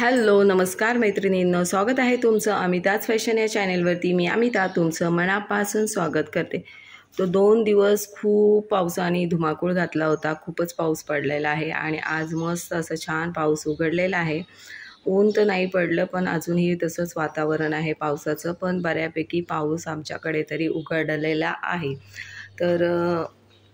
Hello नमस्कार मैत्रिणींनो, स्वागत आहे तुमचं अमिताज फॅशन या चॅनेलवरती। मी अमिता तुमचं मनापासून स्वागत करते। तो 2 दिवस खूप पावसाने धुमाकूळ घातला होता, खूपच पाऊस पडलेला आहे आणि आज मस्त असं छान पाऊस उघडलेला आहे। ऊन तर नाही पडलं पण अजूनही तसंच वातावरण आहे पावसाचं, पण बऱ्यापैकी पाऊस आमच्याकडे तरी उघडलेला आहे। तर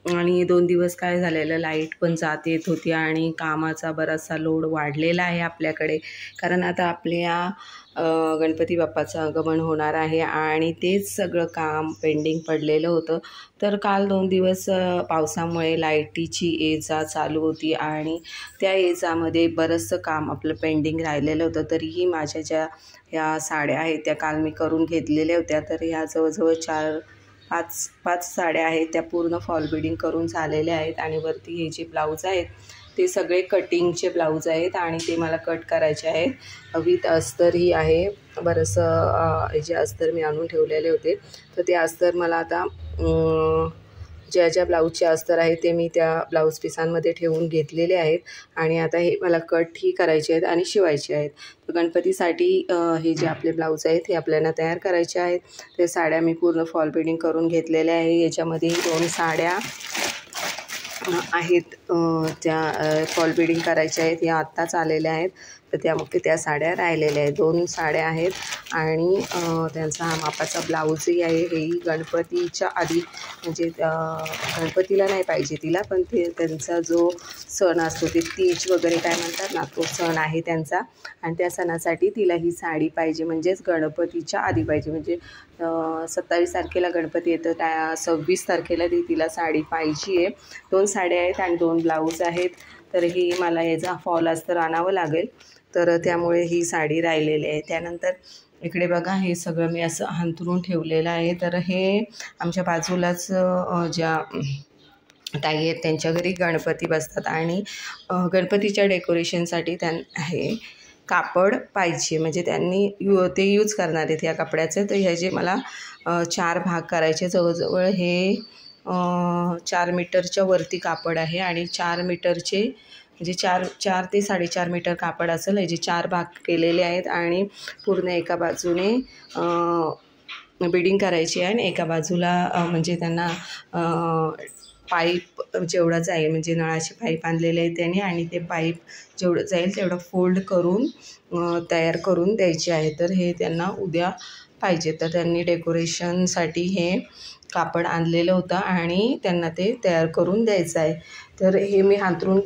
आणि 2 दिवस काय झालेलं, लाईट पण जात येत होती आणि कामाचा बराचसा लोड वाढलेला आहे आपल्याकडे, कारण आता आपल्या गणपती बाप्पाचं आगमन होणार आहे आणि तेच सगळं काम पेंडिंग पडलेलं होतं। तर काल 2 दिवस पावसामुळे लाईटीची ये-जा चालू होती आणि त्या ये-जामध्ये बरंचसं काम आपलं पेंडिंग राहिलेलं होतं। तरीही माझ्या ज्या ह्या साड्या आहेत त्या काल मी करून घेतलेल्या होत्या, तर ह्या जवळजवळ 4-5 साड्या आहेत त्या पूर्ण फॉल बिडिंग करून झालेल्या आहेत आणि वरती हे जे ब्लाऊज आहेत ते सगळे कटिंगचे ब्लाऊज आहेत आणि ते मला कट करायचे आहेत विथ अस्तरही आहे। बरंचसं जे अस्तर मी आणून ठेवलेले होते, तर ते अस्तर मला आता ज्या ब्लाऊजचे अस्तर आहे ते मी त्या ब्लाऊज पिसांमध्ये ठेवून घेतलेले आहेत आणि आता हे मला कटही करायचे आहेत आणि शिवायचे आहेत। तर गणपतीसाठी हे जे आपले ब्लाऊज आहेत हे आपल्याला तयार करायचे आहेत। ते साड्या मी पूर्ण फॉल बिडिंग करून घेतलेल्या आहे। याच्यामध्ये 2 साड्या आहेत त्या फॉल बिडिंग करायच्या आहेत, या आत्ताच आलेल्या आहेत, तर त्यामुळे त्या साड्या राहिलेल्या आहेत। 2 साड्या आहेत आणि त्यांचा हा मापाचा ब्लाऊजही आहे। हेही गणपतीच्या आधी म्हणजे गणपतीला नाही पाहिजे तिला, पण ते त्यांचा जो सण असतो ते तीज वगैरे काय म्हणतात ना, तो सण आहे त्यांचा आणि त्या सणासाठी तिला ही साडी पाहिजे, म्हणजेच गणपतीच्या आधी पाहिजे। म्हणजे 27 तारखेला गणपती येतं, त्या 26 तारखेला तिला साडी पाहिजे आहे। 2 साड्या आहेत आणि 2 ब्लाऊज आहेत, तर ही मला याचा फॉल अस्तर आणावं लागेल, तर त्यामुळे ही साडी राहिलेली आहे। त्यानंतर इकडे बघा, हे सगळं मी असं अंथरून ठेवलेलं आहे। तर हे आमच्या बाजूलाच ज्या ताई आहेत त्यांच्या घरी गणपती बसतात आणि गणपतीच्या डेकोरेशनसाठी हे कापड पाहिजे, म्हणजे त्यांनी ते यूज करणार आहेत या कपड्याचे। तर ह्याचे मला 4 भाग करायचे। जवळजवळ हे 4 मीटरच्या वरती कापड आहे आणि 4 मीटरचे म्हणजे 4 ते 4.5 मीटर कापड असेल। याचे 4 भाग केलेले आहेत आणि पूर्ण एका बाजूने बिडिंग करायची आहे आणि एका बाजूला म्हणजे त्यांना पाईप जेवढा जाईल, म्हणजे नळाचे पाईप आणलेले आहेत त्याने, आणि ते पाईप जेवढं जाईल तेवढं फोल्ड करून तयार करून द्यायचे आहे। तर हे त्यांना उद्या पाहिजे, तर त्यांनी डेकोरेशनसाठी हे कापड आणलेलं होतं आणि त्यांना ते तयार करून द्यायचं आहे। तर हे मी अंथरून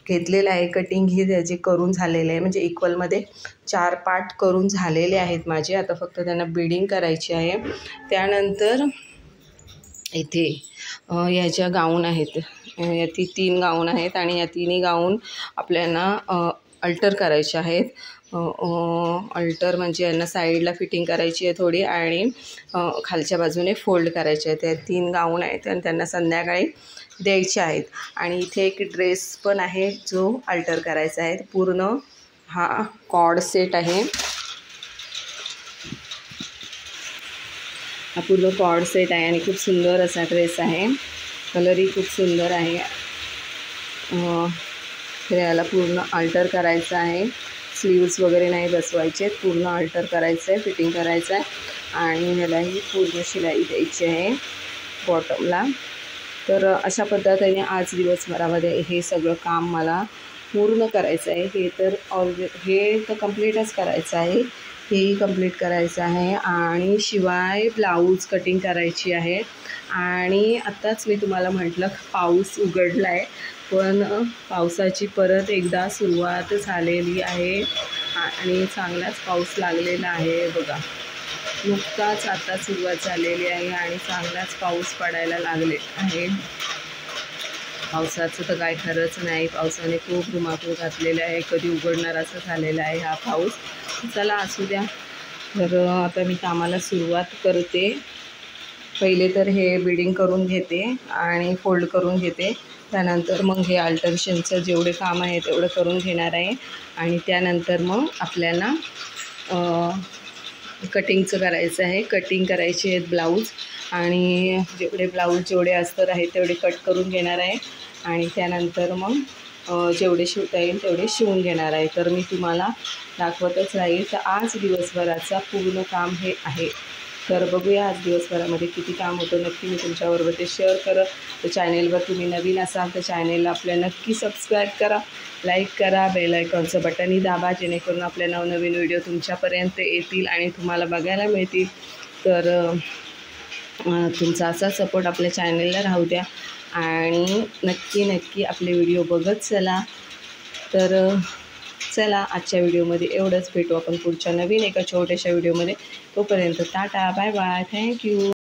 घेतलेलं आहे। कटिंग ही त्याची करून झालेलं आहे, म्हणजे इक्वलमध्ये 4 पार्ट करून झालेले आहेत माझे। आता फक्त त्यांना बिडिंग करायची आहे। त्यानंतर इथे या ज्या गाऊन आहेत, या 3 गाऊन आहेत आणि या 3ही गाऊन आपल्याला अल्टर करायचे आहेत। अल्टर म्हणजे यांना साईडला फिटिंग करायची आहे थोडी आणि खालच्या बाजूने फोल्ड करायचे आहेत। त्या 3 गाऊन आहेत आणि त्यांना संध्याकाळी द्यायचे आहेत। आणि इथे एक ड्रेस पण आहे जो अल्टर करायचा आहे। पूर्ण हा कॉर्ड सेट आहे, हा पूर्ण कॉर्ड सेट आहे आणि खूप सुंदर असा ड्रेस आहे। कलरही खूप सुंदर आहे। याला पूर्ण अल्टर करायचं आहे, स्लीव्स वगैरे नाही बसवायचे, पूर्ण अल्टर करायचं आहे, फिटिंग करायचं आहे आणि ह्यालाही पूर्ण शिलाई द्यायची आहे बॉटमला। तर अशा पद्धतीने आज दिवसभरामध्ये हे सगळं काम मला पूर्ण करायचं आहे। हे तर कंप्लीटच करायचं आहे, हेही कंप्लीट करायचं आहे आणि शिवाय ब्लाऊज कटिंग करायची आहे। आणि आत्ताच मी तुम्हाला म्हटलं पाऊस उघडला आहे, पण पावसाची परत एकदा सुरुवात झालेली आहे आणि चांगलाच पाऊस लागलेला आहे। बघा, नुकताच आता सुरुवात झालेली आहे आणि चांगलाच पाऊस पडायला लागले आहे। पावसाचं तर काय खरंच नाही, पावसाने खूप धुमाकूळ घातलेलं आहे, कधी उघडणार असं झालेलं आहे हा पाऊस। चला असू द्या, तर आता मी कामाला सुरुवात करते। पहिले तर हे बिडिंग करून घेते आणि फोल्ड करून घेते, त्यानंतर मग हे अल्टरेशनचं जेवढे काम आहे तेवढं करून घेणार आहे आणि त्यानंतर मग आपल्याला कटिंगचं करायचं आहे। कटिंग करायचे आहेत ब्लाऊज आणि जेवढे अस्तर आहेत तेवढे कट करून घेणार आहे आणि त्यानंतर मग जेवढे शिवता येईल तेवढे शिवून घेणार आहे. तर मी तुम्हाला दाखवतच राहील. तर आज दिवसभराचा पूर्ण काम हे आहे. तर बघूया आज दिवसभरामध्ये किती काम होतं, नक्की मी तुमच्याबरोबर ते शेअर करत. तर चॅनेलवर तुम्ही नवीन असाल तर चॅनेलला आपल्या नक्की सबस्क्राईब करा, लाईक करा, बेल आयकॉनचं बटनही दाबा, जेणेकरून आपले नवनवीन व्हिडिओ तुमच्यापर्यंत येतील आणि तुम्हाला बघायला मिळतील. तर तुमचा असा सपोर्ट आपल्या चॅनेलला राहू द्या आणि नक्की आपले व्हिडिओ बघत चला. तर चला आजच्या व्हिडिओमध्ये एवढंच. भेटू आपण पुढच्या नवीन एका छोट्याशा व्हिडिओमध्ये. तोपर्यंत टाटा, बाय बाय, थँक्यू.